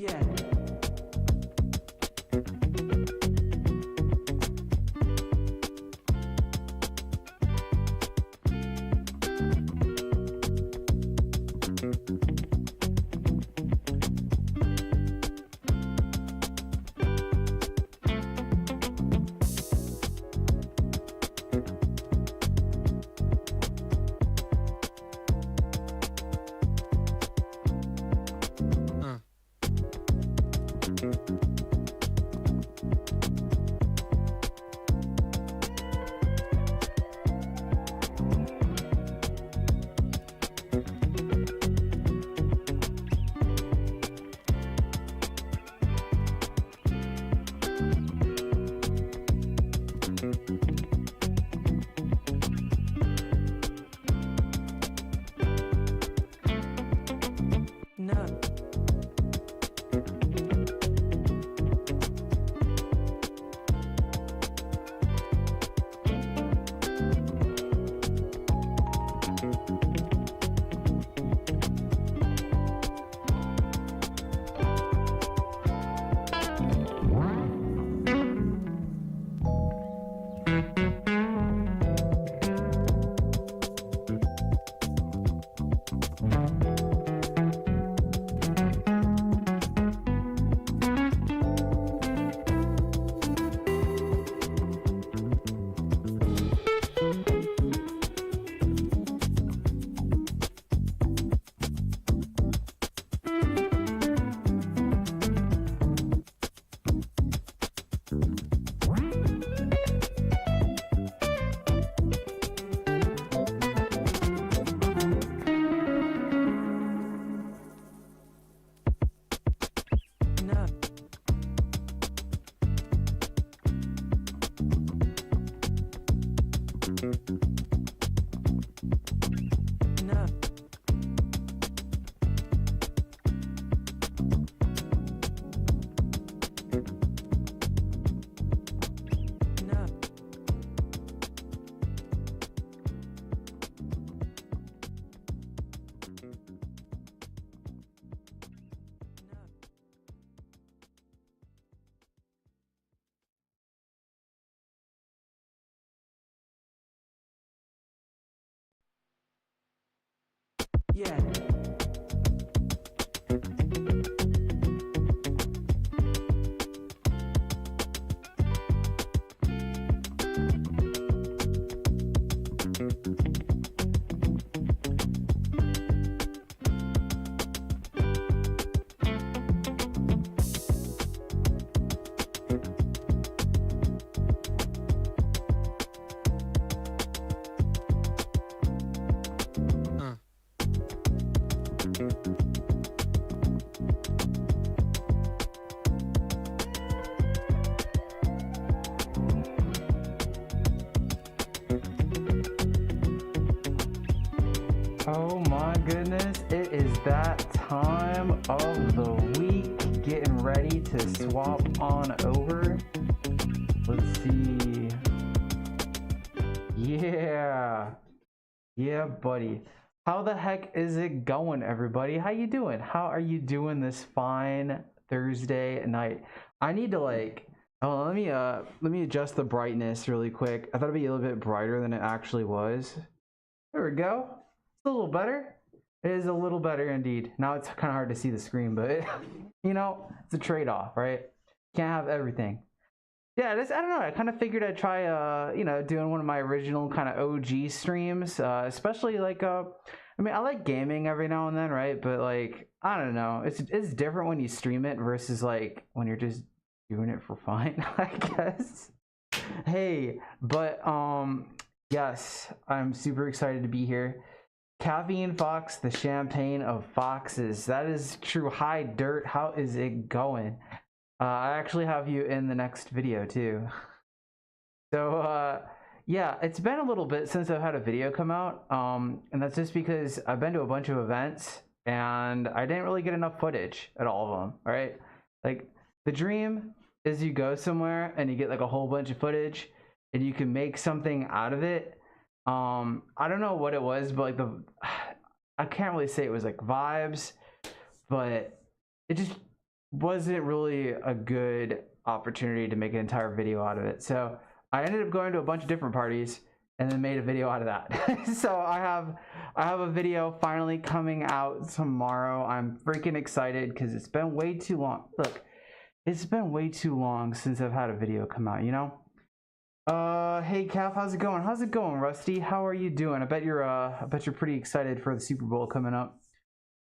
Yeah. No. No. No. No. Yeah. Oh my goodness, it is that time of the week, getting ready to swap on over. Let's see. Yeah, buddy. How the heck is it going, everybody? How you doing? How are you doing this fine Thursday night? I need to let me adjust the brightness really quick. I thought it'd be a little bit brighter than it actually was. There we go. It's a little better. It is a little better indeed. Now it's kind of hard to see the screen, but it's a trade-off, right? Can't have everything. Yeah, I don't know. I kind of figured I'd try, doing one of my original kind of OG streams, especially I mean, I like gaming every now and then, right? But I don't know. It's different when you stream it versus when you're just doing it for fun, I guess. Hey, but yes, I'm super excited to be here. Caffeine Fox, the champagne of foxes. That is true. Hi, Dirt. How is it going? I actually have you in the next video too. So yeah, it's been a little bit since I've had a video come out, and that's just because I've been to a bunch of events and I didn't really get enough footage at all of them. Right? Like the dream is you go somewhere and you get a whole bunch of footage and you can make something out of it. I don't know what it was, but I can't really say it was vibes, but it just wasn't really a good opportunity to make an entire video out of it. So I ended up going to a bunch of different parties and then made a video out of that. So I have a video finally coming out tomorrow. I'm freaking excited because it's been way too long. Look, it's been way too long since I've had a video come out, you know? Hey Calf, how's it going? How's it going, Rusty? How are you doing? I bet you're pretty excited for the Super Bowl coming up.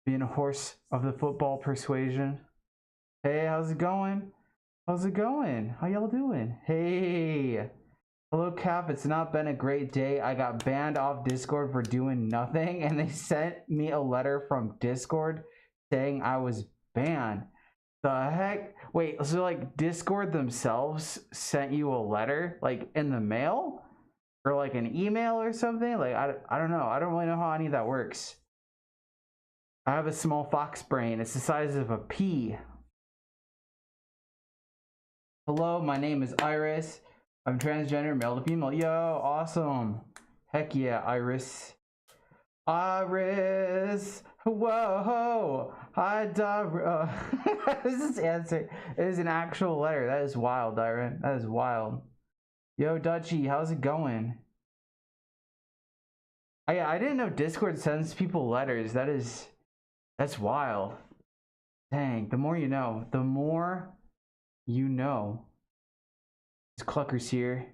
Being a horse of the football persuasion. Hey, how's it going? How's it going? How y'all doing? Hey. Hello, Cap. It's not been a great day. I got banned off Discord for doing nothing, and they sent me a letter from Discord saying I was banned. The heck? Wait, so like Discord themselves sent you a letter, like in the mail? Or like an email or something? Like, I don't know. I don't really know how any of that works. I have a small fox brain. It's the size of a pea. Hello, my name is Iris. I'm transgender, male to female. Yo, awesome. Heck yeah, Iris. Iris. Whoa. Hi, Dara. This is answer. It is an actual letter. That is wild, Dara. That is wild. Yo, Dutchy, how's it going? I didn't know Discord sends people letters. That's wild. Dang, the more you know. The more you know. Cluckers here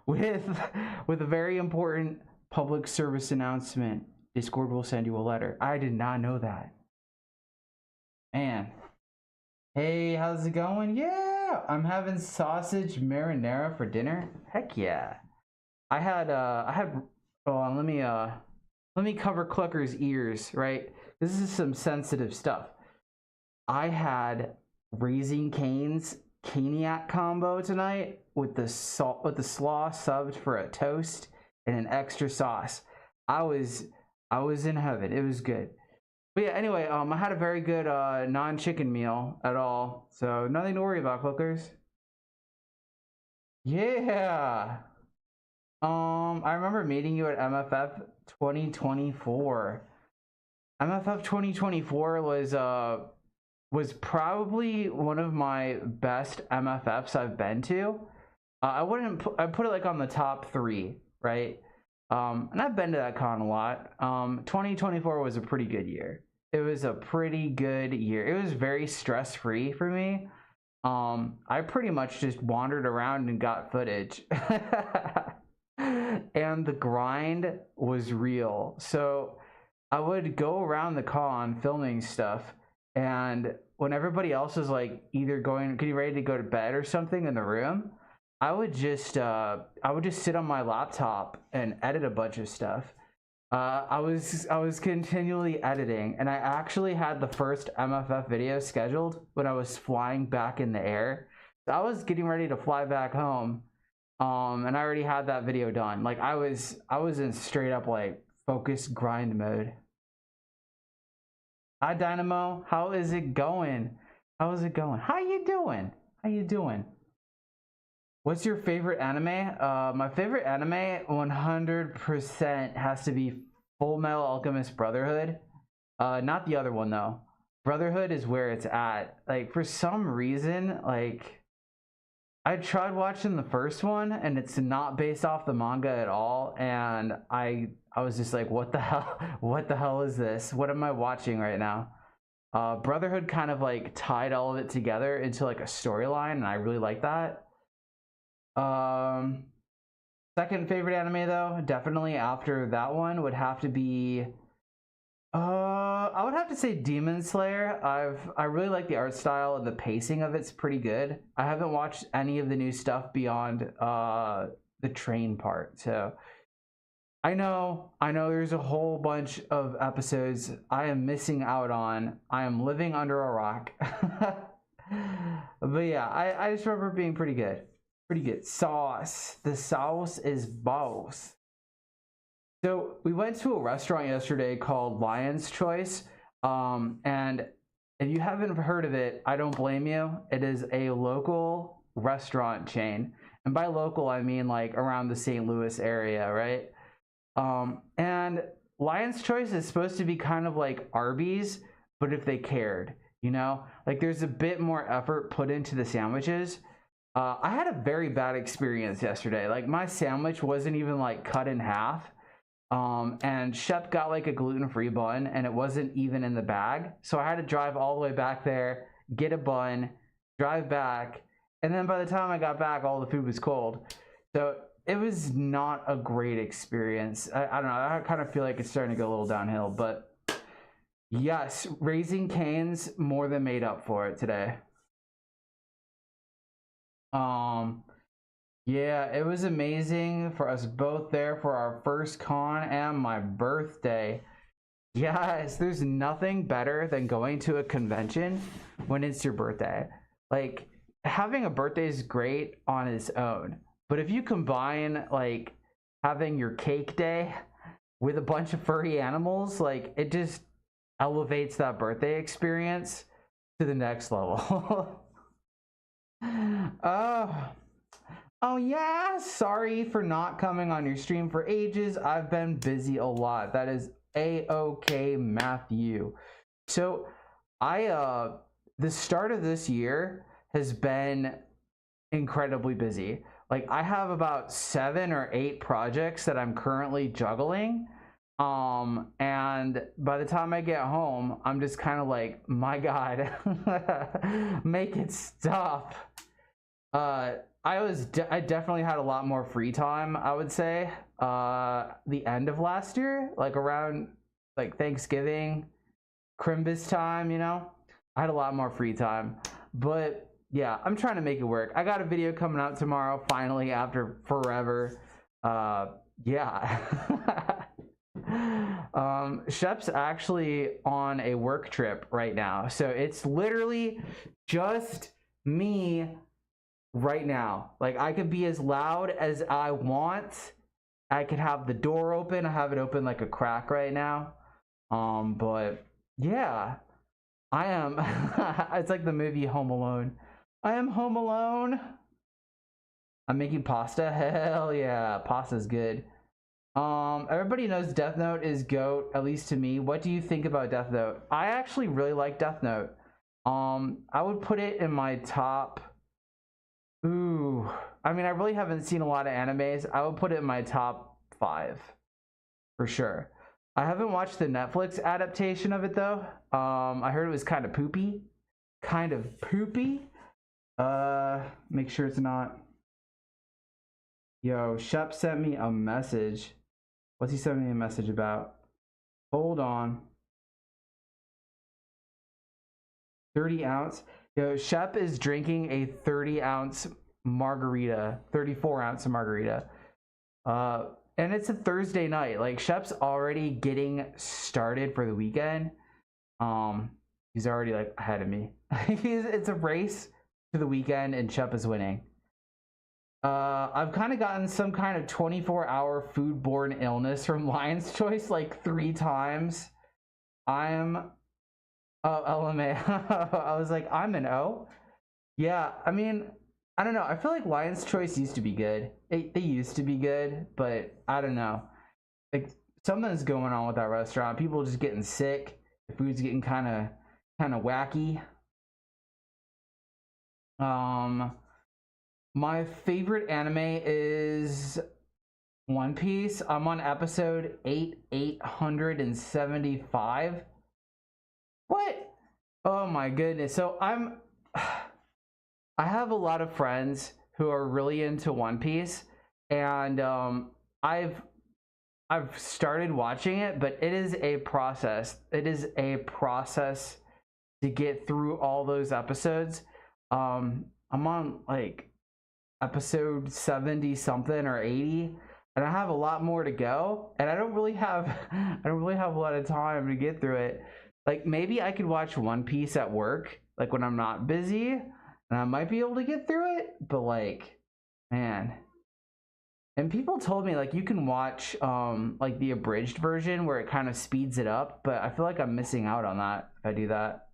with a very important public service announcement. Discord will send you a letter. I did not know that, man. Hey, how's it going? Yeah, I'm having sausage marinara for dinner. Heck yeah. I had hold on, let me cover Clucker's ears, right? This is some sensitive stuff. I had Raising Cane's Caniac combo tonight with the slaw subbed for a toast and an extra sauce. I was in heaven. It was good. But yeah, anyway, I had a very good non-chicken meal at all, so nothing to worry about, Clickers. Yeah. I remember meeting you at MFF 2024. MFF 2024 was probably one of my best MFFs I've been to. I put it like on the top 3, right? And I've been to that con a lot. 2024 was a pretty good year. It was a pretty good year. It was very stress-free for me. I pretty much just wandered around and got footage. And the grind was real. So I would go around the con filming stuff, and when everybody else is like either getting ready to go to bed or something in the room, I would just sit on my laptop and edit a bunch of stuff. I was continually editing, and I actually had the first MFF video scheduled when I was flying back in the air. So I was getting ready to fly back home, and I already had that video done. Like I was in straight up like focused grind mode. Hi Dynamo, how is it going? How is it going? How you doing? How you doing? What's your favorite anime? My favorite anime 100% has to be Full Metal Alchemist Brotherhood. Not the other one though. Brotherhood is where it's at. Like for some reason, like I tried watching the first one and it's not based off the manga at all, and I was just like, what the hell? What the hell is this? What am I watching right now? Brotherhood kind of like tied all of it together into like a storyline, and I really like that. Second favorite anime though, definitely after that one would have to be I would have to say Demon Slayer. I really like the art style, and the pacing of it's pretty good. I haven't watched any of the new stuff beyond the train part. So I know there's a whole bunch of episodes I am missing out on. I am living under a rock. But yeah, I just remember it being pretty good. Pretty good. Sauce. The sauce is boss. So we went to a restaurant yesterday called Lion's Choice. And if you haven't heard of it, I don't blame you. It is a local restaurant chain. And by local, I mean like around the St. Louis area, right? And Lion's Choice is supposed to be kind of like Arby's, but if they cared. you know? Like there's a bit more effort put into the sandwiches. I had a very bad experience yesterday. Like my sandwich wasn't even like cut in half. And Shep got like a gluten-free bun and it wasn't even in the bag. So I had to drive all the way back there, get a bun, drive back. And then by the time I got back, all the food was cold. So it was not a great experience. I don't know. I kind of feel like it's starting to go a little downhill, but yes, Raising Cane's more than made up for it today. Yeah, it was amazing for us both there for our first con and my birthday. Yes, there's nothing better than going to a convention when it's your birthday. Like having a birthday is great on its own, but if you combine like having your cake day with a bunch of furry animals, like it just elevates that birthday experience to the next level. Oh, oh yeah, sorry for not coming on your stream for ages. I've been busy a lot. That is a-okay, Matthew. So the start of this year has been incredibly busy. Like I have about 7 or 8 projects that I'm currently juggling. And by the time I get home, I'm just kind of like, my God, make it stop. I definitely had a lot more free time, I would say, the end of last year, like around like Thanksgiving, Crimbus time, you know, I had a lot more free time, but yeah, I'm trying to make it work. I got a video coming out tomorrow, finally, after forever. Yeah. Shep's actually on a work trip right now, so it's literally just me right now. Like I could be as loud as I want. I could have the door open. I have it open like a crack right now. But yeah, I am. It's like the movie Home Alone. I am home alone. I'm making pasta. Hell yeah, pasta's good. Everybody knows Death Note is GOAT, at least to me. What do you think about Death Note? I actually really like Death Note. I would put it in my top. Ooh, I mean, I really haven't seen a lot of animes. I would put it in my top 5 for sure. I haven't watched the Netflix adaptation of it though. I heard it was kind of poopy. Kind of poopy. Make sure it's not. Yo, Shep sent me a message. What's he sending me a message about? Hold on. 30 ounce. Yo, Shep is drinking a 30-ounce margarita, 34-ounce margarita. And it's a Thursday night. Like Shep's already getting started for the weekend. He's already like ahead of me. It's a race to the weekend and Shep is winning. I've kind of gotten some kind of 24-hour foodborne illness from Lion's Choice like 3 times. I'm LMA. I was like, I'm an O. Yeah, I mean, I don't know. I feel like Lion's Choice used to be good. They used to be good, but I don't know. Like something's going on with that restaurant. People are just getting sick. The food's getting kind of wacky. My favorite anime is One Piece. I'm on episode 875. What? Oh my goodness. So I have a lot of friends who are really into One Piece, and I've started watching it, but it is a process. It is a process to get through all those episodes. I'm on like episode 70 something or 80, and I have a lot more to go, and I don't really have a lot of time to get through it. Like maybe I could watch One Piece at work, like when I'm not busy, and I might be able to get through it, but like, man. And people told me like you can watch like the abridged version where it kind of speeds it up, but I feel like I'm missing out on that if I do that.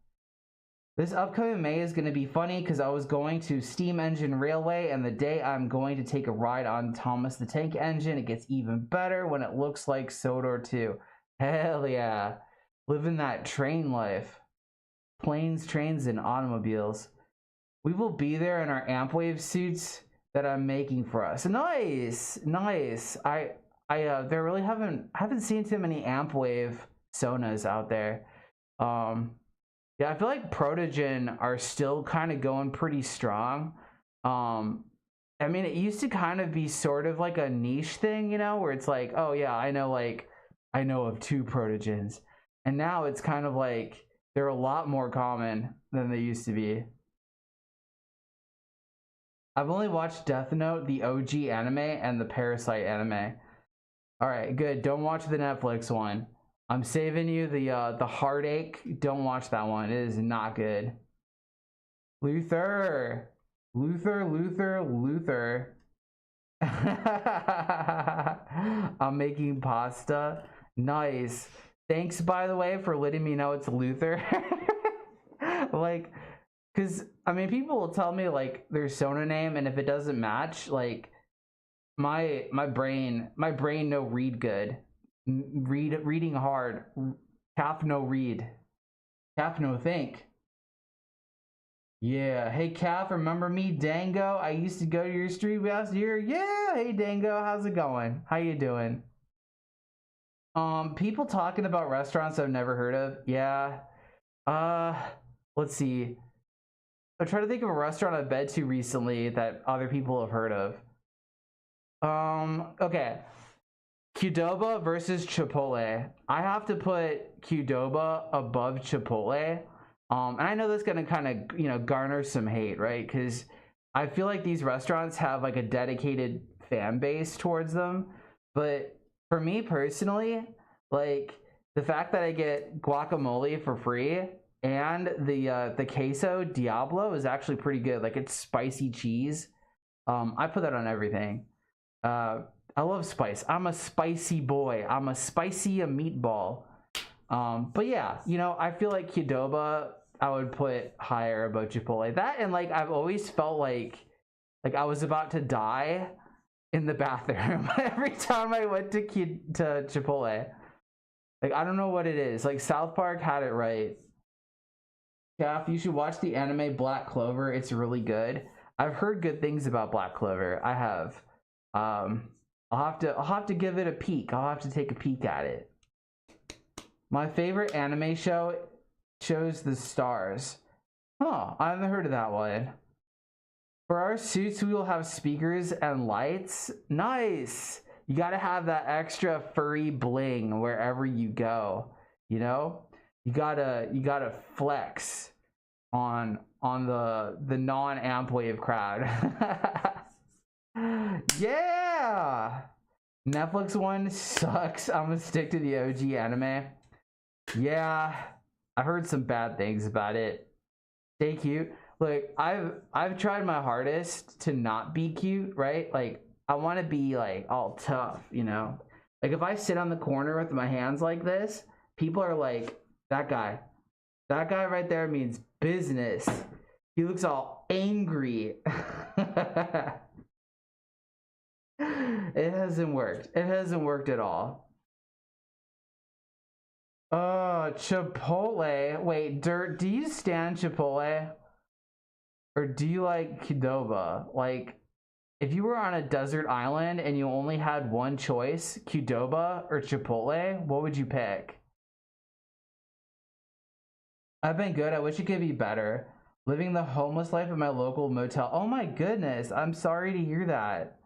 This upcoming May is going to be funny because I was going to Steam Engine Railway, and the day I'm going to take a ride on Thomas the Tank Engine, it gets even better when it looks like Sodor 2. Hell yeah. Living that train life. planes, trains, and automobiles. We will be there in our Ampwave suits that I'm making for us. Nice, nice. There really haven't seen too many Ampwave Sonas out there. Yeah, I feel like Protogen are still kind of going pretty strong. I mean, it used to kind of be sort of like a niche thing, you know, where it's like, oh yeah, I know of 2 Protogens, and now it's kind of like they're a lot more common than they used to be. I've only watched Death Note, the OG anime, and the Parasite anime. All right, good. Don't watch the Netflix one. I'm saving you the heartache. Don't watch that one. It is not good. Luther. I'm making pasta. Nice. Thanks, by the way, for letting me know it's Luther. Like, because I mean, people will tell me like their Sona name, and if it doesn't match, like my brain no read good, reading hard, calf no read, calf no think. Yeah, hey calf, remember me, Dango? I used to go to your stream last year. Yeah, hey Dango, how's it going? How you doing? People talking about restaurants I've never heard of. Yeah. Let's see. I'm trying to think of a restaurant I've been to recently that other people have heard of. Okay. Qdoba versus Chipotle. I have to put Qdoba above Chipotle. And I know that's gonna kind of, you know, garner some hate, right? Because I feel like these restaurants have like a dedicated fan base towards them. But for me personally, like the fact that I get guacamole for free and the queso Diablo is actually pretty good. Like it's spicy cheese. I put that on everything. I love spice. I'm a spicy boy. I'm a spicy meatball. But yeah, you know, I feel like Qdoba I would put higher above Chipotle. That and like I've always felt like I was about to die in the bathroom every time I went to Chipotle. Like I don't know what it is. Like South Park had it right. Calf, you should watch the anime Black Clover. It's really good. I've heard good things about Black Clover. I have. I'll have to give it a peek. I'll have to take a peek at it. My favorite anime show shows the stars. Huh, I haven't heard of that one. For our suits, we will have speakers and lights. Nice. You gotta have that extra furry bling wherever you go. You know, you gotta flex on the non-amp wave crowd. Yeah. Netflix one sucks. I'm gonna stick to the OG anime. Yeah, I heard some bad things about it. Stay cute. Look, I've tried my hardest to not be cute, right? Like I want to be like all tough, you know. Like if I sit on the corner with my hands like this, people are like, that guy right there means business. He looks all angry. It hasn't worked. It hasn't worked at all. Chipotle. Wait, Dirt, do you stand Chipotle? Or do you like Qdoba? Like, if you were on a desert island and you only had one choice, Qdoba or Chipotle, what would you pick? I've been good. I wish it could be better. Living the homeless life at my local motel. Oh my goodness. I'm sorry to hear that.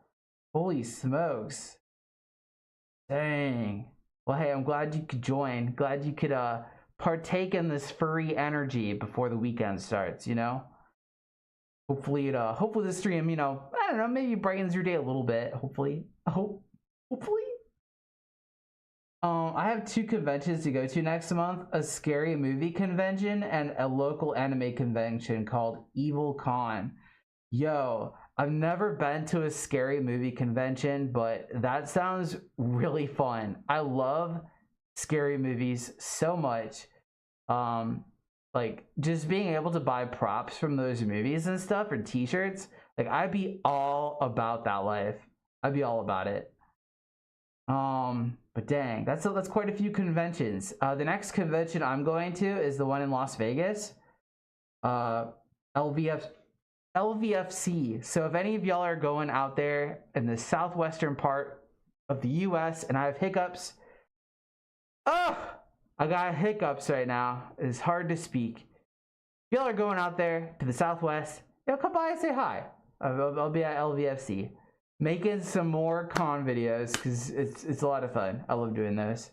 Holy smokes. Dang. Well, hey, I'm glad you could join. Glad you could partake in this furry energy before the weekend starts, you know? Hopefully hopefully the stream, you know, I don't know, maybe brightens your day a little bit, hopefully. Hopefully. I have 2 conventions to go to next month, a scary movie convention and a local anime convention called Evil Con. Yo, I've never been to a scary movie convention, but that sounds really fun. I love scary movies so much. Like just being able to buy props from those movies and stuff or t-shirts, like I'd be all about that life. I'd be all about it. But dang, that's quite a few conventions. The next convention I'm going to is the one in Las Vegas. LVF LVFC. So if any of y'all are going out there in the southwestern part of the US and I have hiccups, oh, I got hiccups right now. It's hard to speak. If y'all are going out there to the southwest, y'all come by and say hi. I'll be at LVFC making some more con videos because it's a lot of fun. I love doing those.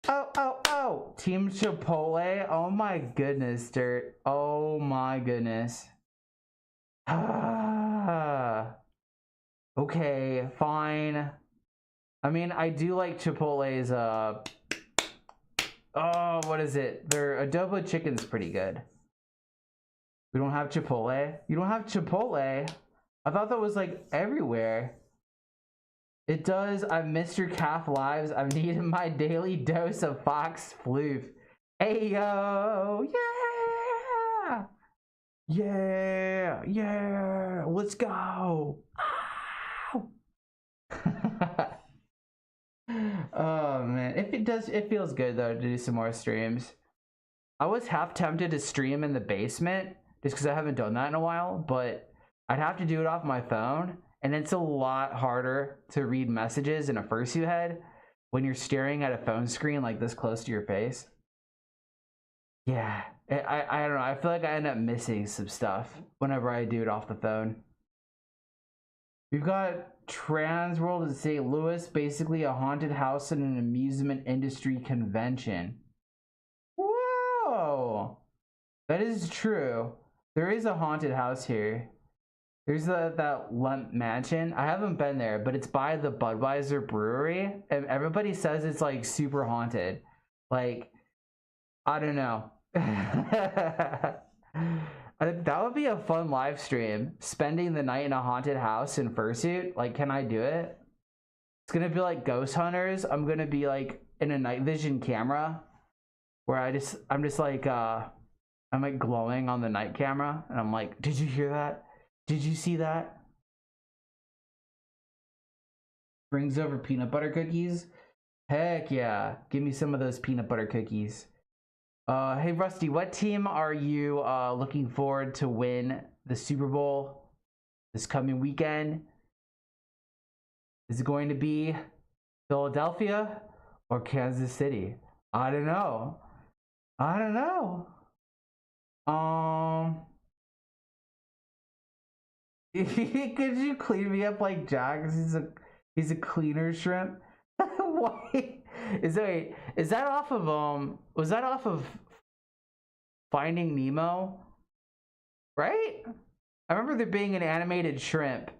Oh, Team Chipotle. Oh my goodness, Dirt. Oh my goodness. Okay, fine. I mean, I do like Chipotle's, oh, what is it? Their adobo chicken's pretty good. We don't have Chipotle? You don't have Chipotle? I thought that was like everywhere. It does. I've missed your calf lives. I've needed my daily dose of Fox Floof. Hey yo, yeah! Yeah, let's go. Oh man, it feels good though to do some more streams. I was half tempted to stream in the basement just because I haven't done that in a while, but I'd have to do it off my phone, and it's a lot harder to read messages in a fursuit head when you're staring at a phone screen like this close to your face. Yeah, I don't know. I feel like I end up missing some stuff whenever I do it off the phone. We've got Trans World in St. Louis, basically a haunted house and an amusement industry convention. Whoa! That is true. There is a haunted house here. There's that Lemp Mansion. I haven't been there, but it's by the Budweiser Brewery, and everybody says it's like super haunted. Like, I don't know. That would be a fun live stream. Spending the night in a haunted house in fursuit. Like, can I do it? It's gonna be like Ghost Hunters. I'm gonna be like in a night vision camera where I'm just like I'm like glowing on the night camera, and I'm like, did you hear that? Did you see that? Brings over peanut butter cookies. Heck yeah, give me some of those peanut butter cookies. Hey Rusty, what team are you looking forward to win the Super Bowl this coming weekend? Is it going to be Philadelphia or Kansas City? I don't know. Could you clean me up like Jack? He's a cleaner shrimp. Why? Is that off of was that off of Finding Nemo? Right? I remember there being an animated shrimp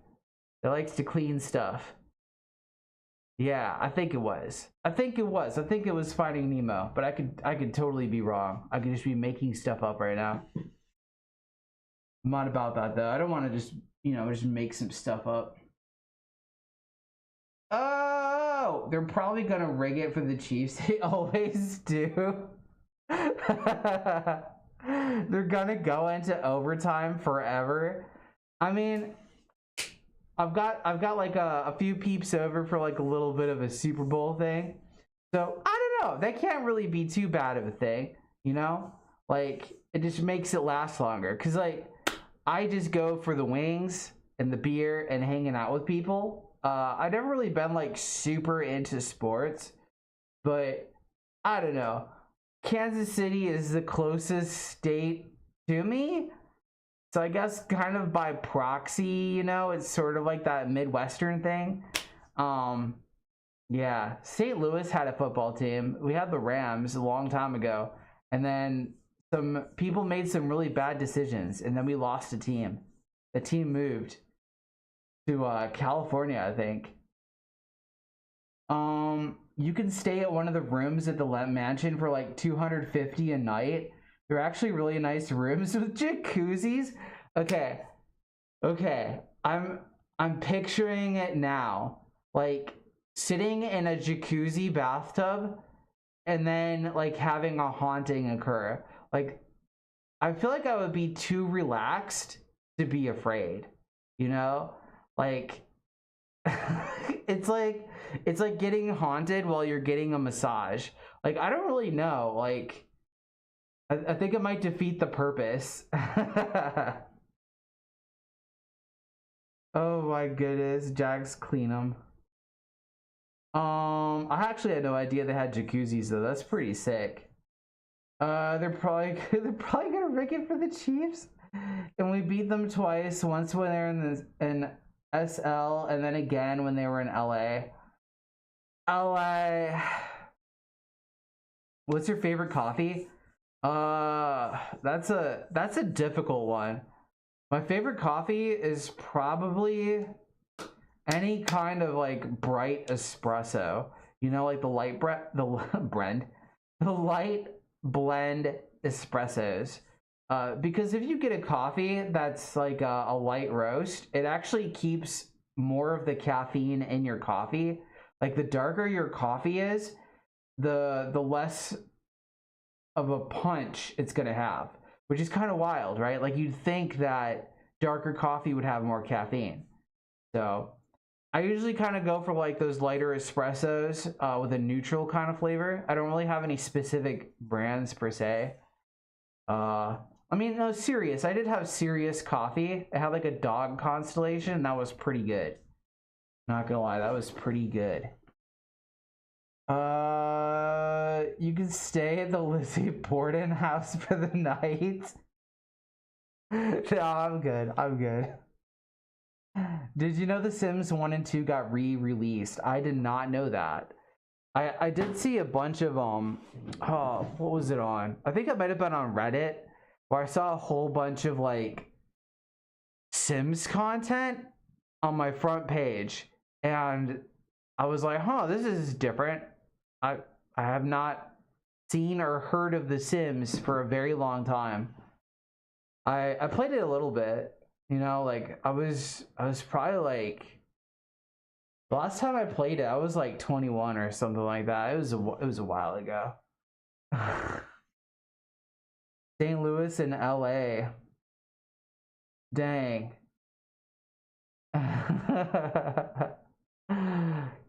that likes to clean stuff. Yeah, I think it was Finding Nemo, but I could totally be wrong. I could just be making stuff up right now. I'm not about that though. I don't want to just make some stuff up. Oh, they're probably gonna rig it for the Chiefs. They always do. They're gonna go into overtime forever. I mean, I've got like a few peeps over for like a little bit of a Super Bowl thing. So I don't know. That can't really be too bad of a thing, you know? Like, it just makes it last longer. Cause like I just go for the wings and the beer and hanging out with people. I've never really been like super into sports, but I don't know. Kansas City is the closest state to me. So I guess kind of by proxy, it's sort of like that Midwestern thing. Yeah, St. Louis had a football team. We had the Rams a long time ago. And then some people made some really bad decisions, and then we lost a team. The team moved to California, I think. You can stay at one of the rooms at the Lemp Mansion for like $250 a night. They're actually really nice rooms with jacuzzis. Okay. I'm picturing it now. Like sitting in a jacuzzi bathtub and then like having a haunting occur. Like I feel like I would be too relaxed to be afraid, Like it's like getting haunted while you're getting a massage. Like I don't really know. Like I think it might defeat the purpose. Oh my goodness, Jags clean them. I actually had no idea they had jacuzzis though. That's pretty sick. They're probably they're probably gonna rig it for the Chiefs, and we beat them twice. Once when they're in SL, and then again when they were in LA. LA. What's your favorite coffee? That's a difficult one. My favorite coffee is probably any kind of like bright espresso. You know, like the light the light blend espressos. Because if you get a coffee that's like a light roast, it actually keeps more of the caffeine in your coffee. Like the darker your coffee is, the less of a punch it's gonna have, which is kind of wild, right? Like you'd think that darker coffee would have more caffeine. So I usually kind of go for like those lighter espressos with a neutral kind of flavor. I don't really have any specific brands per se. I mean, no, Sirius. I did have Sirius coffee. It had like a dog constellation, and that was pretty good. Not gonna lie, that was pretty good. You can stay at the Lizzie Borden house for the night. No, I'm good. I'm good. Did you know The Sims 1 and 2 got re-released? I did not know that. I did see a bunch of oh, what was it on? I think it might have been on Reddit, where I saw a whole bunch of like Sims content on my front page, and I was like, huh, this is different. I have not seen or heard of The Sims for a very long time. I played it a little bit, you know, like I was probably like, the last time I played it, I was like 21 or something like that. It was a while ago. St. Louis and LA. Dang.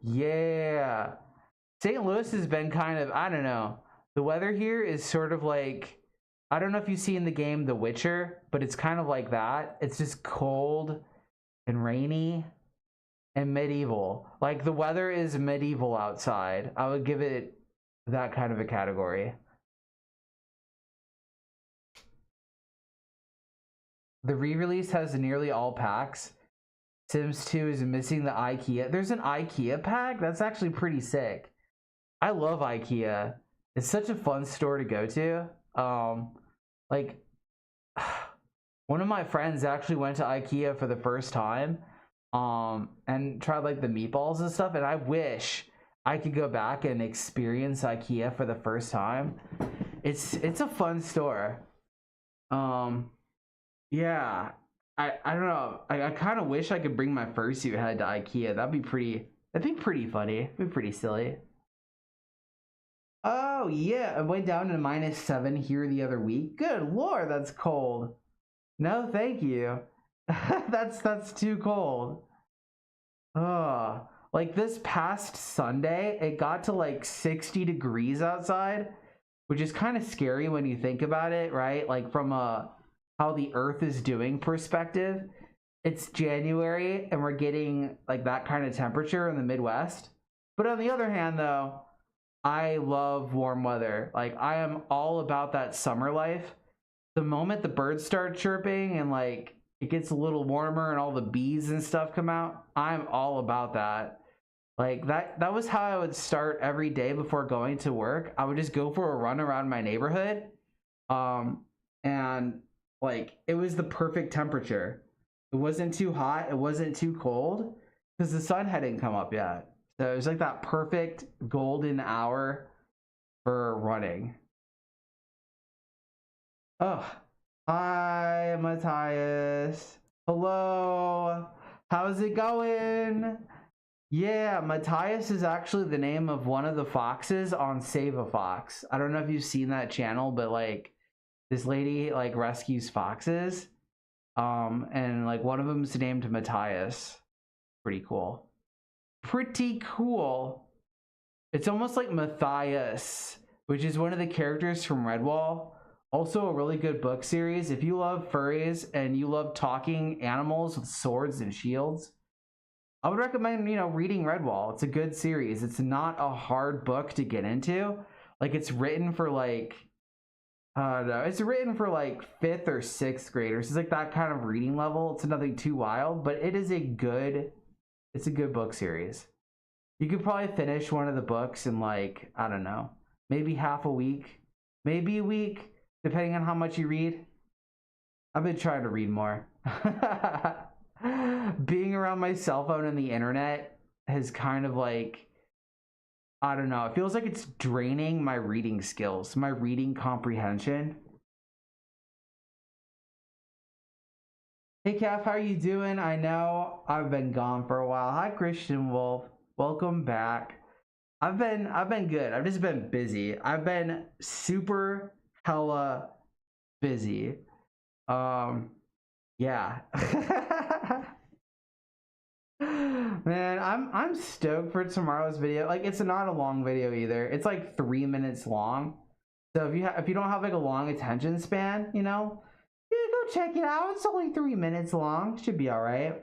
Yeah. St. Louis has been kind of, I don't know. The weather here is sort of like, I don't know if you've seen the game The Witcher, but it's kind of like that. It's just cold and rainy and medieval. Like the weather is medieval outside. I would give it that kind of a category. The re-release has nearly all packs. Sims 2 is missing the IKEA. There's an IKEA pack? That's actually pretty sick. I love IKEA. It's such a fun store to go to. Like, one of my friends actually went to IKEA for the first time, and tried like the meatballs and stuff. And I wish I could go back and experience IKEA for the first time. It's a fun store. Yeah. I don't know. I kind of wish I could bring my fursuit head to IKEA. That'd be pretty funny. It'd be pretty silly. Oh yeah, I went down to -7 here the other week. Good lord, that's cold. No, thank you. That's too cold. Like this past Sunday, it got to like 60 degrees outside, which is kind of scary when you think about it, right? Like from a how the earth is doing perspective. It's January and we're getting like that kind of temperature in the Midwest. But on the other hand though, I love warm weather. Like I am all about that summer life. The moment the birds start chirping and like it gets a little warmer and all the bees and stuff come out, I'm all about that. Like that was how I would start every day before going to work. I would just go for a run around my neighborhood. And like it was the perfect temperature. It wasn't too hot, it wasn't too cold because the sun hadn't come up yet. So it was like that perfect golden hour for running. Oh, hi, Matthias. Hello. How's it going? Yeah, Matthias is actually the name of one of the foxes on Save a Fox. I don't know if you've seen that channel, but like this lady like rescues foxes. And like one of them's named Matthias. Pretty cool. Pretty cool. It's almost like Matthias, which is one of the characters from Redwall, Also, a really good book series. If you love furries and you love talking animals with swords and shields, I would recommend, reading Redwall. It's a good series. It's not a hard book to get into. Like, it's written for like, I don't know, it's written for like 5th or 6th graders. It's like that kind of reading level. It's nothing too wild, but it's a good book series. You could probably finish one of the books in like, I don't know, maybe half a week, maybe a week, depending on how much you read. I've been trying to read more. Being around my cell phone and the internet has kind of like, I don't know, it feels like it's draining my reading skills, my reading comprehension. Hey Calf, how are you doing? I know I've been gone for a while. Hi Christian Wolf. Welcome back. I've been good. I've just been busy. I've been super hella busy. Yeah. Man, I'm stoked for tomorrow's video. Like, it's not a long video either. It's like 3 minutes long. So if you don't have like a long attention span, yeah, go check it out. It's only 3 minutes long. Should be all right.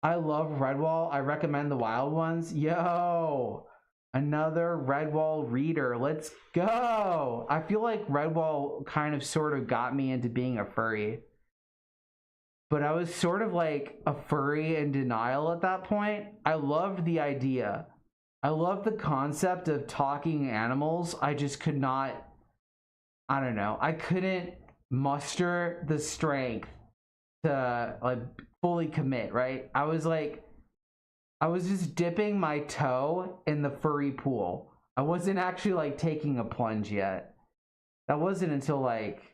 I love Redwall. I recommend the wild ones. Yo, another Redwall reader. Let's go. I feel like Redwall kind of sort of got me into being a furry. But I was sort of like a furry in denial at that point. I loved the idea. I loved the concept of talking animals. I just could not, I don't know. I couldn't muster the strength to like fully commit, right? I was just dipping my toe in the furry pool. I wasn't actually like taking a plunge yet. That wasn't until like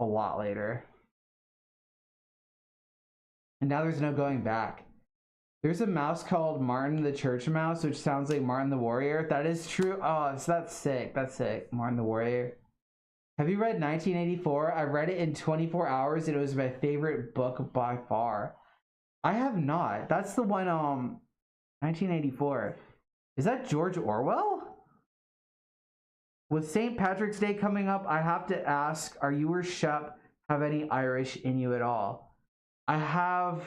a lot later. And now there's no going back. There's a mouse called Martin the Church Mouse, which sounds like Martin the Warrior. That is true. Oh, so that's sick. That's sick. Martin the Warrior. Have you read 1984? I read it in 24 hours and it was my favorite book by far. I have not. That's the one, 1984. Is that George Orwell? With St. Patrick's Day coming up, I have to ask, are you or Shep have any Irish in you at all? I have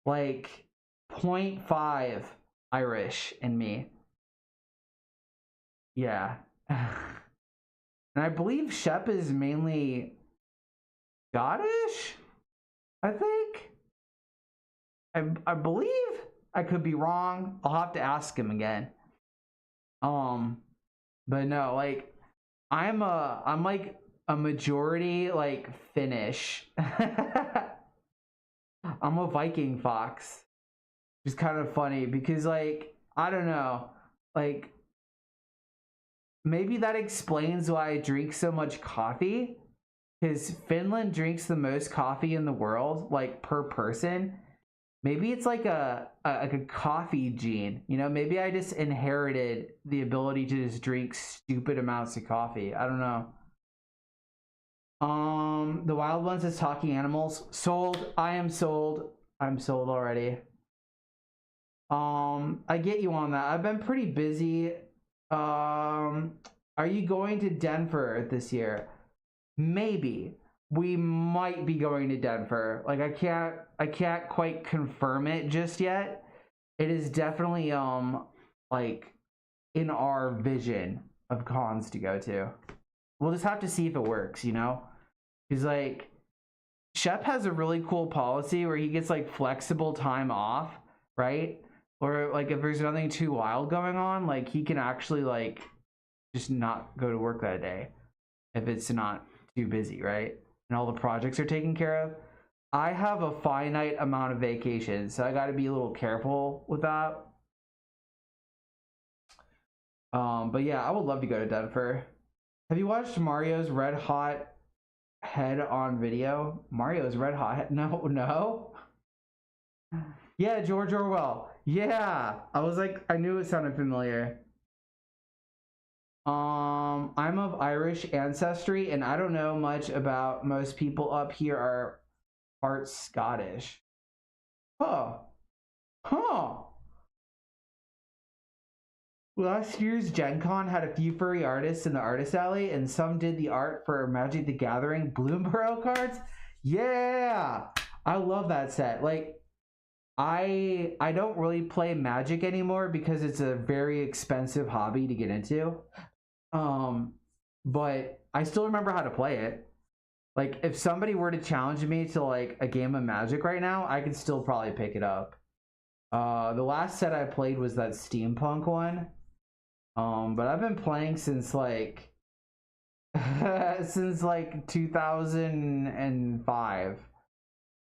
like 0.5 Irish in me. Yeah. And I believe Shep is mainly Scottish, I think. I believe. I could be wrong. I'll have to ask him again. But no, like I'm like a majority like Finnish. I'm a Viking fox. Which is kind of funny because like I don't know, like maybe that explains why I drink so much coffee. Because Finland drinks the most coffee in the world, like per person. Maybe it's like a coffee gene, maybe I just inherited the ability to just drink stupid amounts of coffee. I don't know. The wild ones is talking animals. Sold. I am sold. I'm sold already. I get you on that. I've been pretty busy. Are you going to Denver this year? Maybe. We might be going to Denver. Like I can't quite confirm it just yet. It is definitely like in our vision of cons to go to. We'll just have to see if it works, Because like Shep has a really cool policy where he gets like flexible time off, right? Or like if there's nothing too wild going on, like he can actually like just not go to work that day if it's not too busy, right? And all the projects are taken care of. I have a finite amount of vacations, so I got to be a little careful with that. But yeah, I would love to go to Denver. Have you watched Mario's Red Hot Head on video? Mario's Red Hot Head? No. Yeah, George Orwell. Yeah, I was like, I knew it sounded familiar. I'm of Irish ancestry, and I don't know much about most people up here are part Scottish. Huh. Last year's Gen Con had a few furry artists in the artist alley, and some did the art for Magic the Gathering Bloomborough cards. Yeah, I love that set. Like, I don't really play Magic anymore because it's a very expensive hobby to get into. But I still remember how to play it. Like, if somebody were to challenge me to like a game of Magic right now, I could still probably pick it up. The last set I played was that steampunk one. But I've been playing since like since like 2005.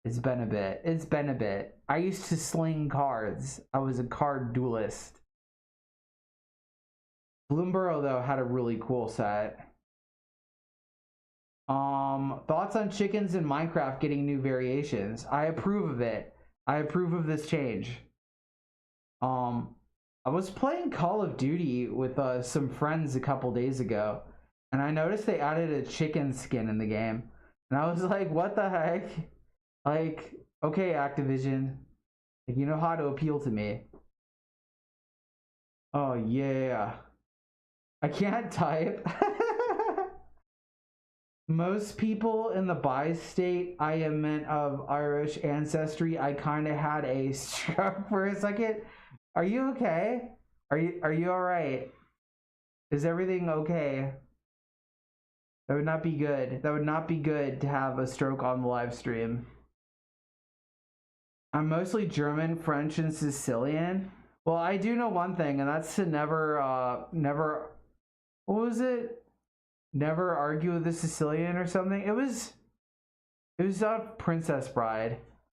It's been a bit. It's been a bit. I used to sling cards. I was a card duelist. Bloomborough though had a really cool set. Thoughts on chickens in Minecraft getting new variations? I approve of it. I approve of this change. I was playing Call of Duty with some friends a couple days ago, and I noticed they added a chicken skin in the game, and I was like, "What the heck?" Like, okay, Activision, like, you know how to appeal to me. Oh yeah, I can't type. Most people in the bi-state I am meant of Irish ancestry. I kind of had a stroke for a second. Are you okay? Are you all right? Is everything okay? That would not be good. That would not be good to have a stroke on the live stream. I'm mostly German, French, and Sicilian. Well, I do know one thing, and that's to never. What was it? Never argue with the Sicilian or something. It was Princess Bride.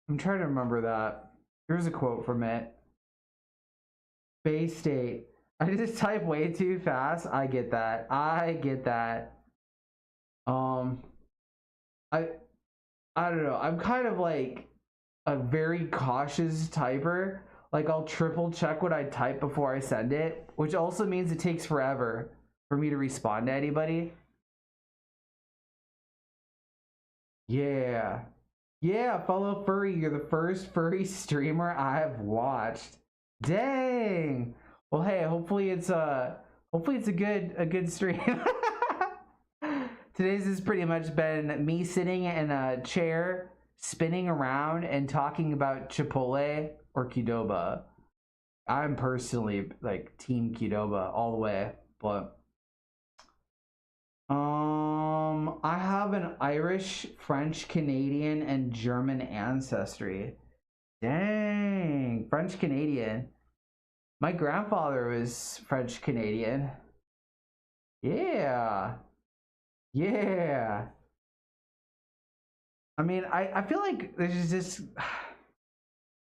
I'm trying to remember that. Here's a quote from it. Bay State. I just type way too fast. I get that. I get that. I don't know. I'm kind of like a very cautious typer. Like, I'll triple check what I type before I send it, which also means it takes forever for me to respond to anybody. Yeah. Yeah, follow Furry. You're the first furry streamer I've watched. Dang. Well, hey, hopefully it's a good stream. Today's has pretty much been me sitting in a chair, spinning around and talking about Chipotle or Qdoba. I'm personally like team Qdoba all the way, but I have an Irish, French, Canadian, and German ancestry. Dang, French Canadian. My grandfather was French Canadian. Yeah. Yeah. I mean, I feel like there's just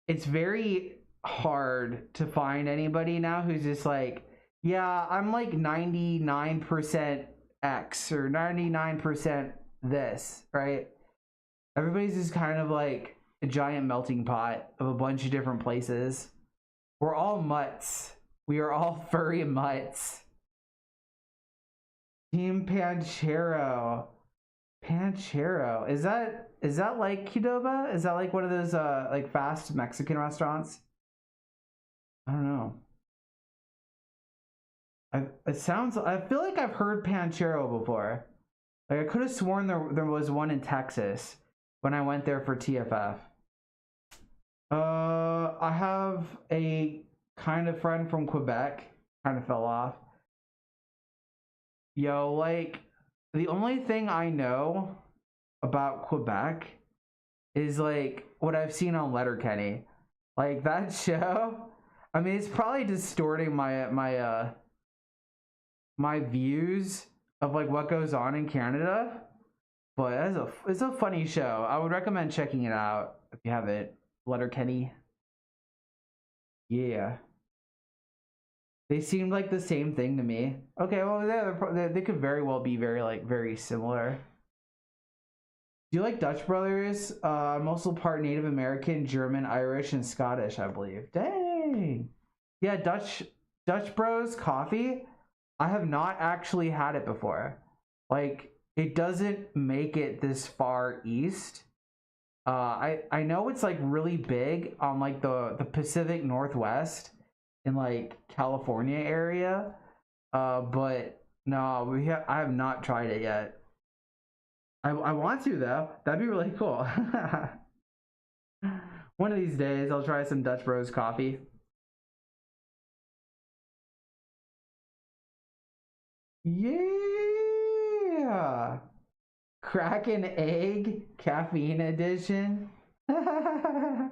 it's very hard to find anybody now who's just like, yeah, I'm like 99% X or 99% this, right? Everybody's just kind of like a giant melting pot of a bunch of different places. We're all mutts. We are all furry mutts. Team Panchero. Panchero. Is that like Qdoba? Is that like one of those like fast Mexican restaurants? I don't know. It sounds. I feel like I've heard Panchero before. Like, I could have sworn there was one in Texas when I went there for TFF. I have a kind of friend from Quebec. Kind of fell off. Yo, like, the only thing I know about Quebec is like what I've seen on Letterkenny. Like, that show. I mean, it's probably distorting my views of like what goes on in Canada, but it's a funny show. I would recommend checking it out if you haven't. Letterkenny. Yeah. They seemed like the same thing to me. Okay, well, they could very well be very similar. Do you like Dutch Brothers? I'm also part Native American, German, Irish, and Scottish, I believe. Dang. Yeah, Dutch Bros coffee. I have not actually had it before. Like, it doesn't make it this far east. I know it's like really big on like the Pacific Northwest, in like California area. But no, I have not tried it yet. I want to though. That'd be really cool. One of these days, I'll try some Dutch Bros coffee. Yeah, crack an egg, caffeine edition. I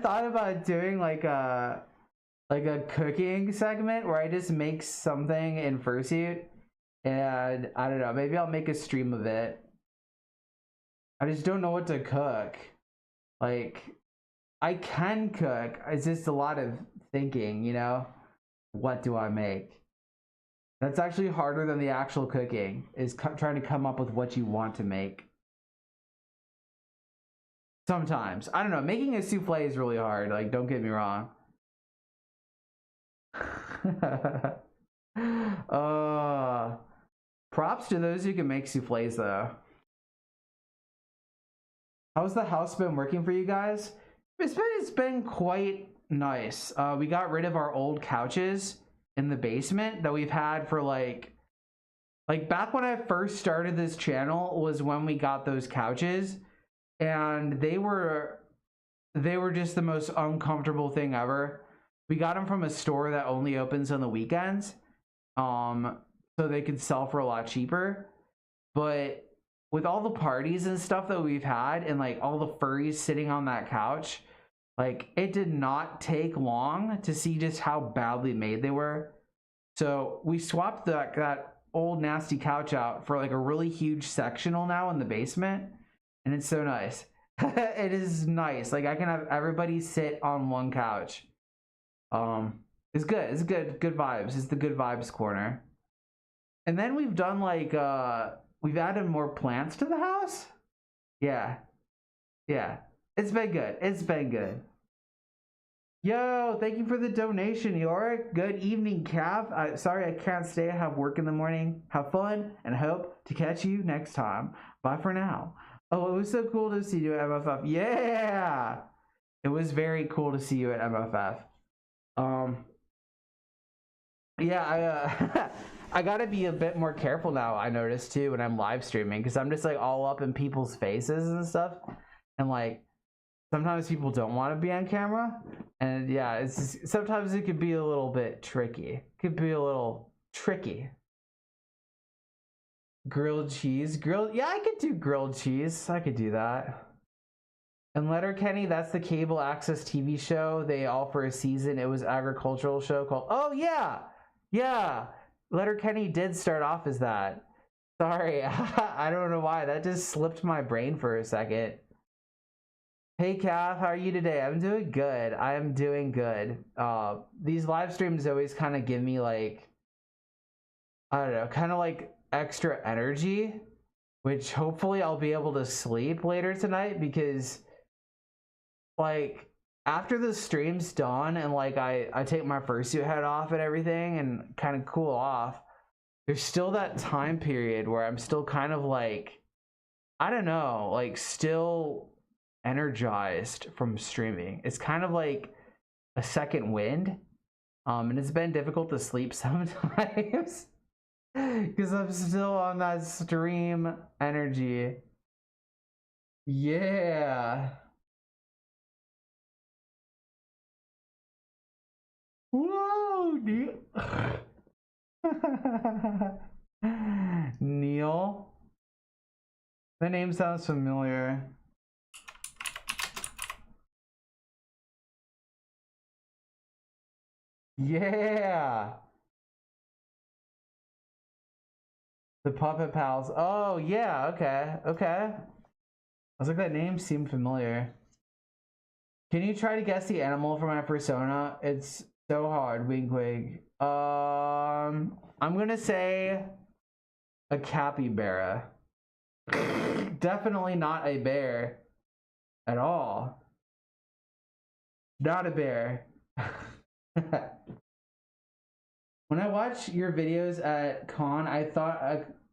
thought about doing like a cooking segment where I just make something in fursuit, and I don't know, maybe I'll make a stream of it. I just don't know what to cook. Like, I can cook, it's just a lot of thinking, you know? What do I make? That's actually harder than the actual cooking, is trying to come up with what you want to make. Sometimes. I don't know, making a souffle is really hard, like, don't get me wrong. Props to those who can make souffles though. How's the house been working for you guys? It's been quite nice. We got rid of our old couches in the basement that we've had for like back when I first started this channel was when we got those couches, and they were just the most uncomfortable thing ever. We got them from a store that only opens on the weekends, so they could sell for a lot cheaper. But with all the parties and stuff that we've had, and like all the furries sitting on that couch, like it did not take long to see just how badly made they were. So we swapped that old nasty couch out for like a really huge sectional now in the basement, and it's so nice. It is nice. Like I can have everybody sit on one couch. It's good. It's good vibes. It's the good vibes corner. And then we've done like we've added more plants to the house. Yeah. It's been good. It's been good. Yo, thank you for the donation, Yorick. Good evening, Cav. Sorry I can't stay. I have work in the morning. Have fun and hope to catch you next time. Bye for now. Oh, it was so cool to see you at MFF. Yeah, it was very cool to see you at MFF. Yeah, I gotta be a bit more careful now. I noticed too when I'm live streaming, because I'm just like all up in people's faces and stuff, and like sometimes people don't want to be on camera, and yeah, it's just, sometimes it could be a little bit tricky. It could be a little tricky. Grilled cheese, yeah, I could do grilled cheese. I could do that. And Letterkenny, that's the cable access TV show. They all for a season. It was agricultural show called. Oh yeah. Letterkenny did start off as that. Sorry, I don't know why. That just slipped my brain for a second. Hey Kath, how are you today? I'm doing good. I am doing good. These live streams always kind of give me like, I don't know, kind of like extra energy, which hopefully I'll be able to sleep later tonight, because like after the stream's done and like I take my fursuit head off and everything and kind of cool off, there's still that time period where I'm still kind of like, I don't know, like still energized from streaming. It's kind of like a second wind, and it's been difficult to sleep sometimes because I'm still on that stream energy. Yeah. Whoa, Neil. Neil. The name sounds familiar. Yeah. The Puppet Pals. Oh, yeah. Okay. I was like, that name seemed familiar. Can you try to guess the animal for my persona? It's so hard. Wink, wink. I'm gonna say a capybara. Definitely not a bear at all. Not a bear. When I watch your videos at con, I thought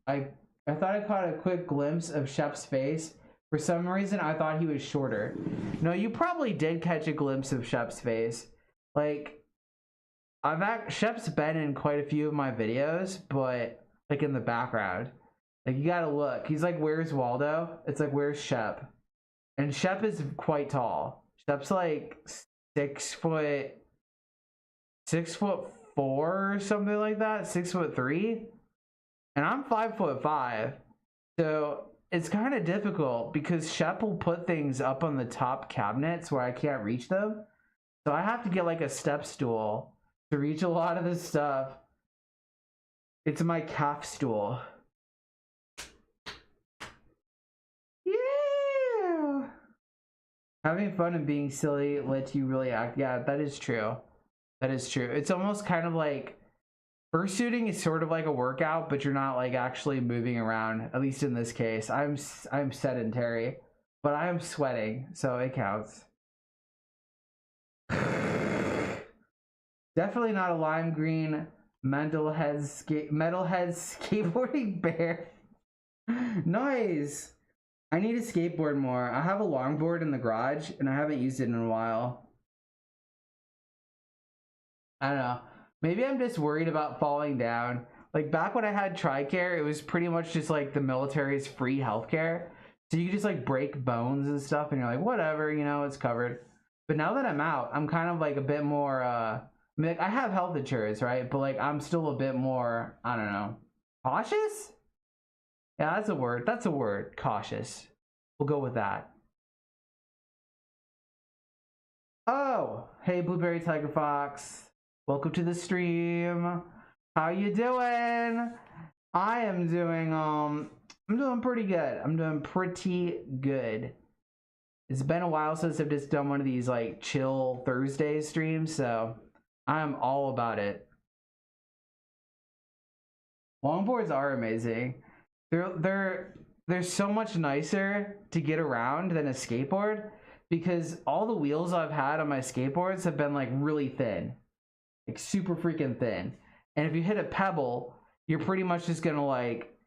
I caught a quick glimpse of Shep's face. For some reason, I thought he was shorter. No, you probably did catch a glimpse of Shep's face. Like, Shep's been in quite a few of my videos, but like in the background. Like you gotta look. He's like, where's Waldo? It's like, where's Shep? And Shep is quite tall. Shep's like 6 foot 6'4" or something like that, 6'3", and I'm 5'5". So it's kind of difficult because Shep will put things up on the top cabinets where I can't reach them. So I have to get like a step stool to reach a lot of this stuff. It's my calf stool. Yeah. Having fun and being silly lets you really act. Yeah, that is true. That is true. It's almost kind of like fursuiting is sort of like a workout, but you're not like actually moving around. At least in this case, I'm sedentary, but I am sweating, so it counts. Definitely not a lime green metalhead skateboarding bear. Nice. I need to skateboard more. I have a longboard in the garage and I haven't used it in a while. I don't know. Maybe I'm just worried about falling down. Like back when I had TRICARE, it was pretty much just like the military's free healthcare. So you could just like break bones and stuff and you're like, whatever, you know, it's covered. But now that I'm out, I'm kind of like a bit more, I mean, like, I have health insurance, right? But like, I'm still a bit more, I don't know, cautious? Yeah, that's a word. That's a word. Cautious. We'll go with that. Oh, hey, Blueberry Tiger Fox. Welcome to the stream. How you doing? I am doing, I'm doing pretty good. I'm doing pretty good. It's been a while since I've just done one of these like chill Thursday streams, so I'm all about it. Longboards are amazing. They're so much nicer to get around than a skateboard because all the wheels I've had on my skateboards have been like really thin, like super freaking thin. And if you hit a pebble, you're pretty much just gonna like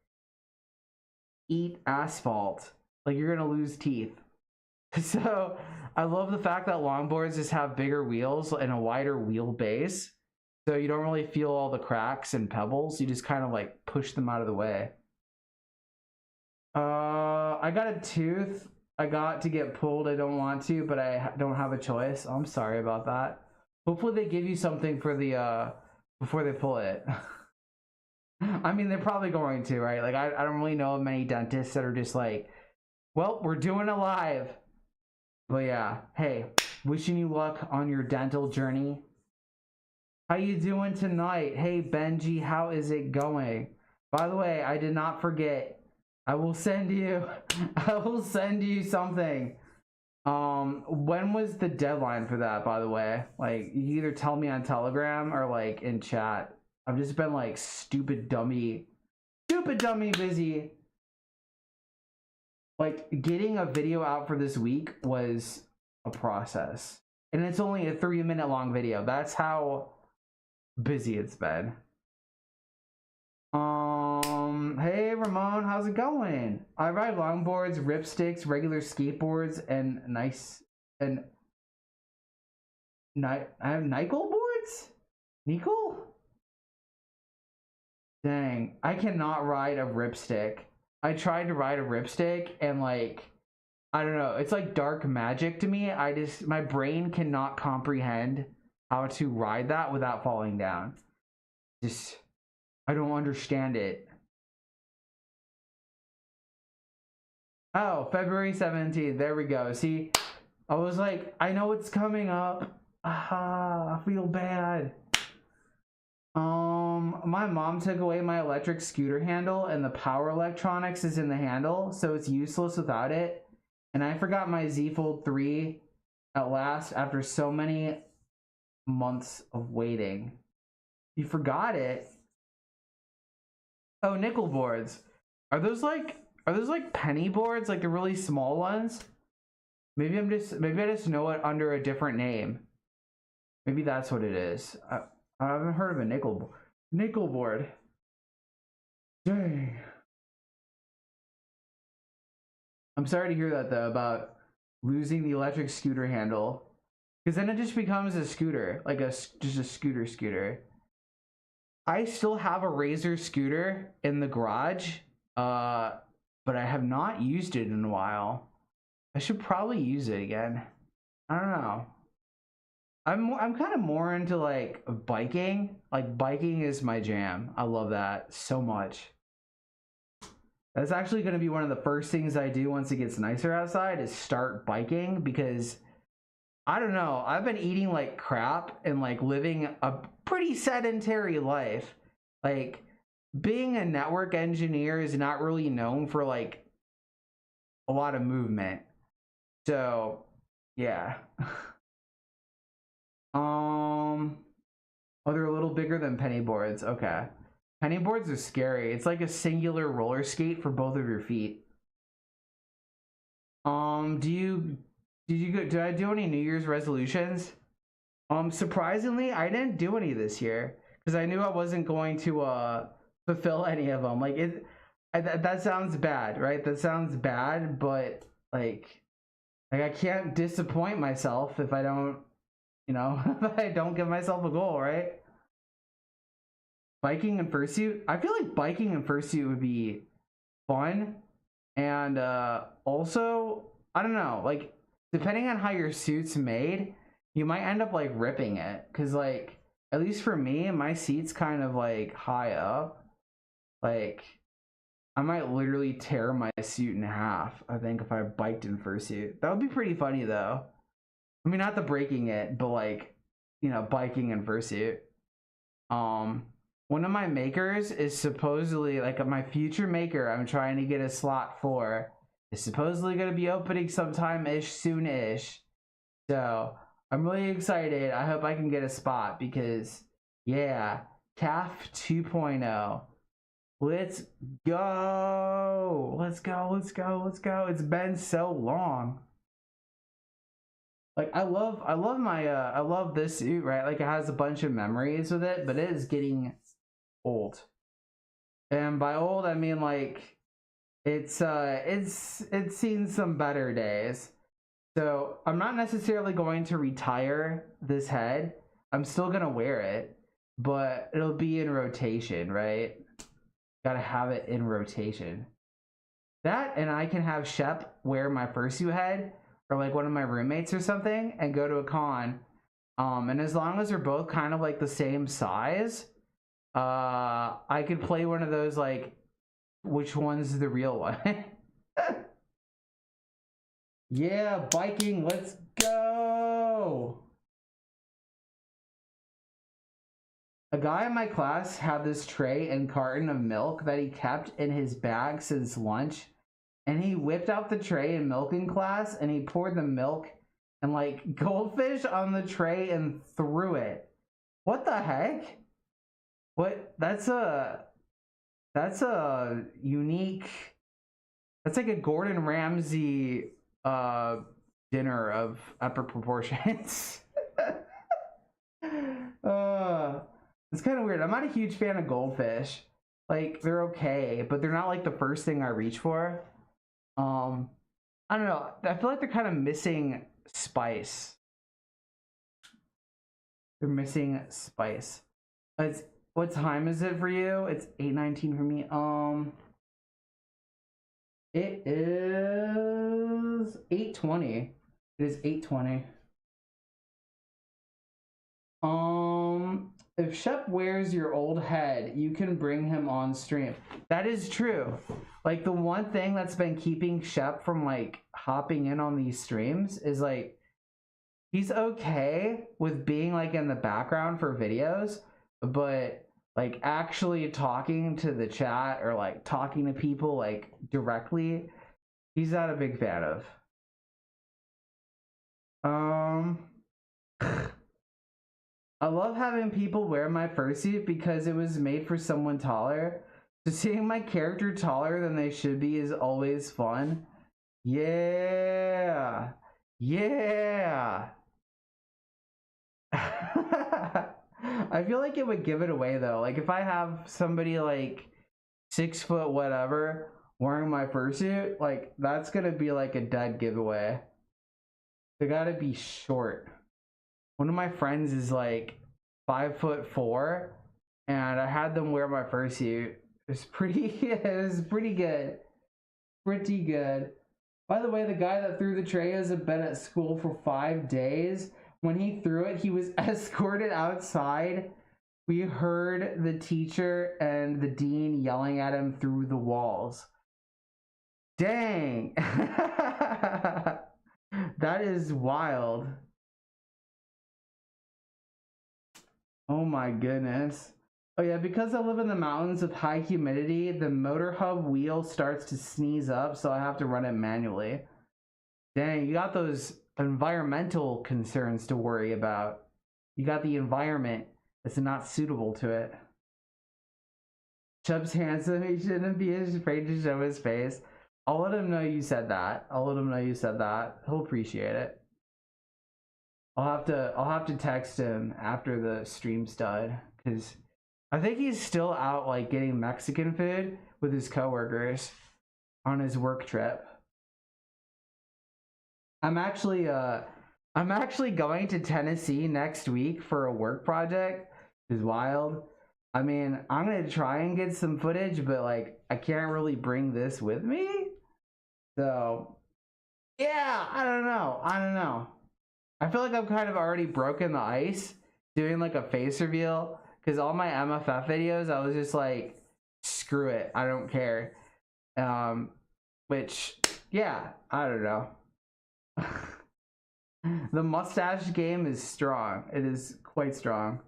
eat asphalt. Like you're gonna lose teeth. So I love the fact that longboards just have bigger wheels and a wider wheelbase. So you don't really feel all the cracks and pebbles. You just kind of like push them out of the way. I got a tooth I got to get pulled. I don't want to, but I don't have a choice. I'm sorry about that. Hopefully they give you something for the before they pull it. I mean, they're probably going to, right? Like I don't really know of many dentists that are just like, well, we're doing it live. But yeah, hey, wishing you luck on your dental journey. How you doing tonight? Hey Benji, how is it going? By the way, I did not forget. I will send you something. When was the deadline for that, by the way? Like, you either tell me on Telegram or like in chat. I've just been like stupid dummy busy. Like, getting a video out for this week was a process. And it's only a 3-minute long video. That's how busy it's been. Hey Ramon, how's it going? I ride longboards, ripsticks, regular skateboards, and I have nickel boards? Nickel? Dang, I cannot ride a ripstick. I tried to ride a ripstick and like, I don't know, it's like dark magic to me. My brain cannot comprehend how to ride that without falling down. I don't understand it. Oh, February 17th. There we go. See, I was like, I know it's coming up. Ah, I feel bad. My mom took away my electric scooter handle and the power electronics is in the handle, so it's useless without it. And I forgot my Z Fold 3 at last after so many months of waiting. You forgot it? Oh, nickel boards. Are those like penny boards, like the really small ones? Maybe I just know it under a different name. Maybe that's what it is. I haven't heard of a nickel board. Dang. I'm sorry to hear that though about losing the electric scooter handle. Because then it just becomes a scooter, like just a scooter. I still have a Razor scooter in the garage, but I have not used it in a while. I should probably use it again. I don't know. I'm kind of more into like biking. Like biking is my jam. I love that so much. That's actually going to be one of the first things I do once it gets nicer outside is start biking, because I don't know, I've been eating like crap and like living a pretty sedentary life. Like being a network engineer is not really known for like a lot of movement. So, yeah. Oh, they're a little bigger than penny boards. Okay. Penny boards are scary. It's like a singular roller skate for both of your feet. Did I do any New Year's resolutions? Surprisingly, I didn't do any this year because I knew I wasn't going to fulfill any of them. Like that sounds bad, right? That sounds bad, but like I can't disappoint myself if I don't, if I don't give myself a goal, right? Biking and fursuit. I feel like biking and fursuit would be fun, and also I don't know, like depending on how your suit's made, you might end up like ripping it, because like at least for me, my seat's kind of like high up. Like I might literally tear my suit in half, I think, if I biked in fursuit. That would be pretty funny though. I mean, not the breaking it, but like, biking in fursuit. One of my makers is supposedly, like my future maker I'm trying to get a slot for, is supposedly going to be opening sometime soon-ish. So I'm really excited. I hope I can get a spot because, yeah, CAF 2.0. Let's go. Let's go. It's been so long. Like I love this suit, right? Like it has a bunch of memories with it, but it is getting old. And by old I mean like it's seen some better days. So I'm not necessarily going to retire this head. I'm still gonna wear it, but it'll be in rotation, right? Gotta have it in rotation. That, and I can have Shep wear my fursuit head, or like one of my roommates or something, and go to a con. And as long as they're both kind of like the same size, I could play one of those like, which one's the real one? Yeah, biking, let's go. A guy in my class had this tray and carton of milk that he kept in his bag since lunch, and he whipped out the tray in milking class and he poured the milk and like goldfish on the tray and threw it. What the heck? What? That's a unique. That's like a Gordon Ramsay dinner of epic proportions. It's kind of weird. I'm not a huge fan of goldfish. Like they're okay, but they're not like the first thing I reach for. I don't know. I feel like they're kind of missing spice. They're missing spice. What time is it for you? It's 8:19 for me. It is 8:20. It is 8:20. If Shep wears your old head, you can bring him on stream. That is true. Like the one thing that's been keeping Shep from like hopping in on these streams is like he's okay with being like in the background for videos, but like actually talking to the chat or like talking to people like directly, he's not a big fan of. I love having people wear my fursuit because it was made for someone taller. So seeing my character taller than they should be is always fun. Yeah. Yeah. I feel like it would give it away though. Like if I have somebody like 6 foot whatever wearing my fursuit, like that's gonna be like a dead giveaway. They gotta be short. One of my friends is like 5'4", and I had them wear my fursuit. It was pretty. It was pretty good. Pretty good. By the way, the guy that threw the tray has been at school for 5 days. When he threw it, he was escorted outside. We heard the teacher and the dean yelling at him through the walls. Dang. That is wild. Oh my goodness. Oh yeah, because I live in the mountains with high humidity, the motor hub wheel starts to sneeze up, so I have to run it manually. Dang, you got those environmental concerns to worry about. You got the environment that's not suitable to it. Chubb's handsome, he shouldn't be afraid to show his face. I'll let him know you said that. I'll let him know you said that. He'll appreciate it. I'll have to text him after the stream's done, because I think he's still out like getting Mexican food with his coworkers on his work trip. I'm actually going to Tennessee next week for a work project. It's wild. I mean, I'm gonna try and get some footage, but like I can't really bring this with me. So yeah, I don't know. I feel like I've kind of already broken the ice doing like a face reveal, because all my MFF videos I was just like, screw it, I don't care. Which yeah, I don't know. The mustache game is strong. It is quite strong.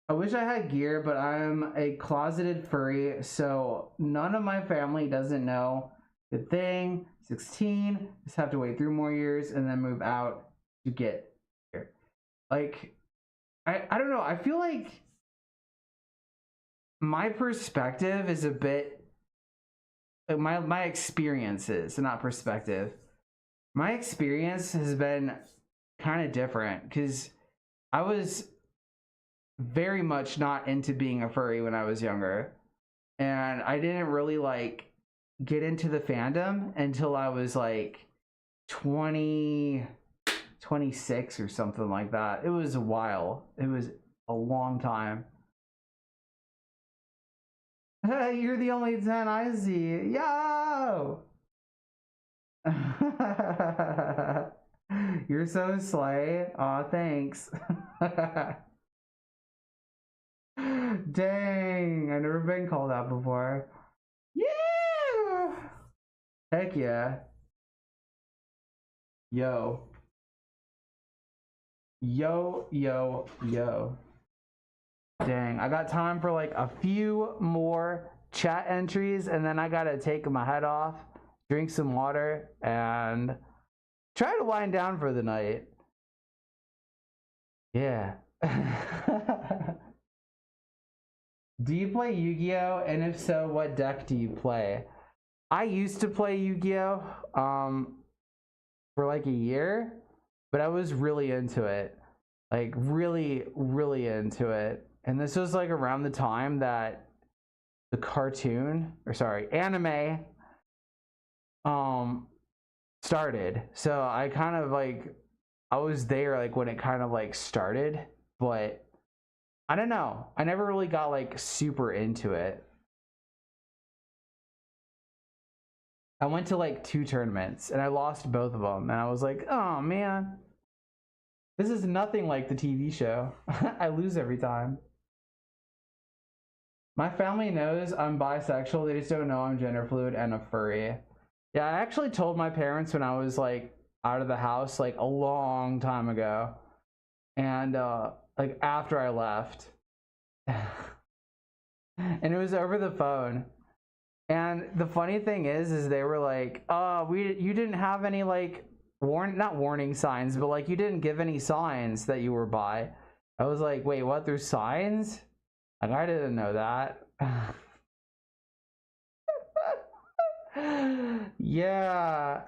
I wish I had gear, but I'm a closeted furry, so none of my family doesn't know. Good thing. 16, just have to wait 3 more years and then move out to get here. Like, I don't know. I feel like my perspective is a bit, my experiences, not perspective. My experience has been kind of different, because I was very much not into being a furry when I was younger, and I didn't really like get into the fandom until I was like 20, 26 or something like that. It was a while. It was a long time. Hey, you're the only 10 I see. Yo! You're so slay. Aw, thanks. Dang, I've never been called out before. Yeah! Heck yeah. Yo. Yo, yo, yo. Dang, I got time for like a few more chat entries, and then I gotta take my head off, drink some water, and try to wind down for the night. Yeah. Do you play Yu-Gi-Oh? And if so, what deck do you play? I used to play Yu-Gi-Oh! For like a year, but I was really into it. Like really, really into it. And this was like around the time that the anime started. So I kind of like, I was there like when it kind of like started, but I don't know. I never really got like super into it. I went to like 2 tournaments and I lost both of them, and I was like, oh man, this is nothing like the TV show. I lose every time. My family knows I'm bisexual, they just don't know I'm gender fluid and a furry. Yeah, I actually told my parents when I was like out of the house like a long time ago, and like after I left. And it was over the phone. And the funny thing is they were like, oh, you didn't have any like not warning signs, but like you didn't give any signs that you were bi. I was like, wait, what? There's signs? Like, I didn't know that. Yeah.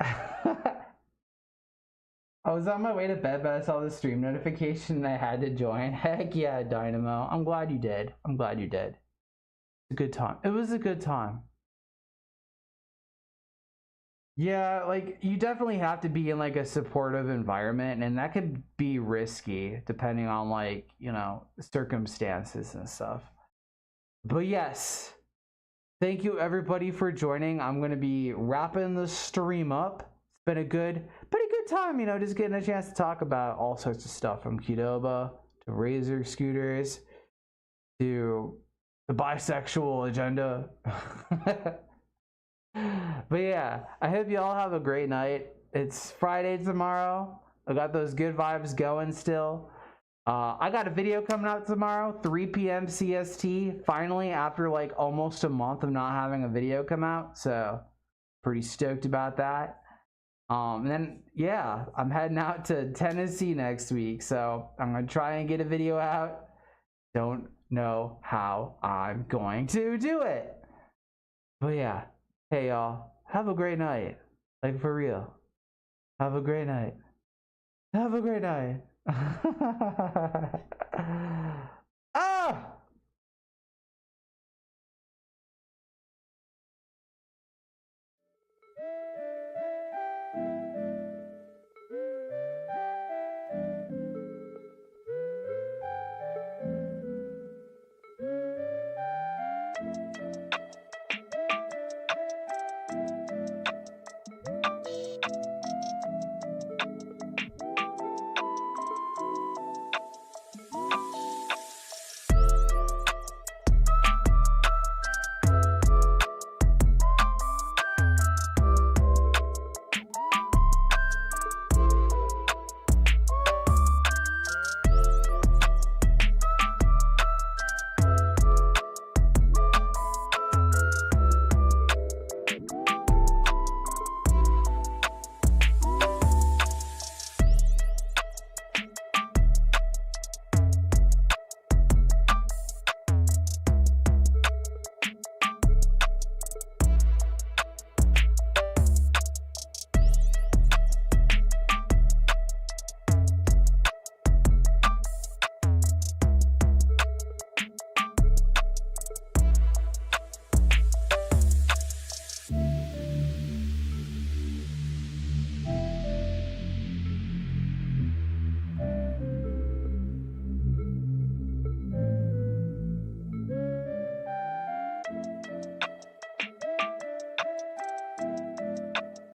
I was on my way to bed, but I saw the stream notification and I had to join. Heck yeah, Dynamo. I'm glad you did. I'm glad you did. It's a good time. It was a good time. Yeah, like you definitely have to be in like a supportive environment, and that could be risky depending on like, you know, circumstances and stuff. But yes, thank you everybody for joining. I'm gonna be wrapping the stream up. It's been a pretty good time, you know, just getting a chance to talk about all sorts of stuff from Qdoba to Razor scooters to the bisexual agenda. But yeah, I hope you all have a great night. It's Friday tomorrow. I got those good vibes going still. I got a video coming out tomorrow, 3 p.m. CST. Finally, after like almost a month of not having a video come out, so pretty stoked about that. And then yeah, I'm heading out to Tennessee next week, so I'm gonna try and get a video out. Don't know how I'm going to do it, but yeah. Hey y'all, have a great night. Like for real. Have a great night. Have a great night. Ah!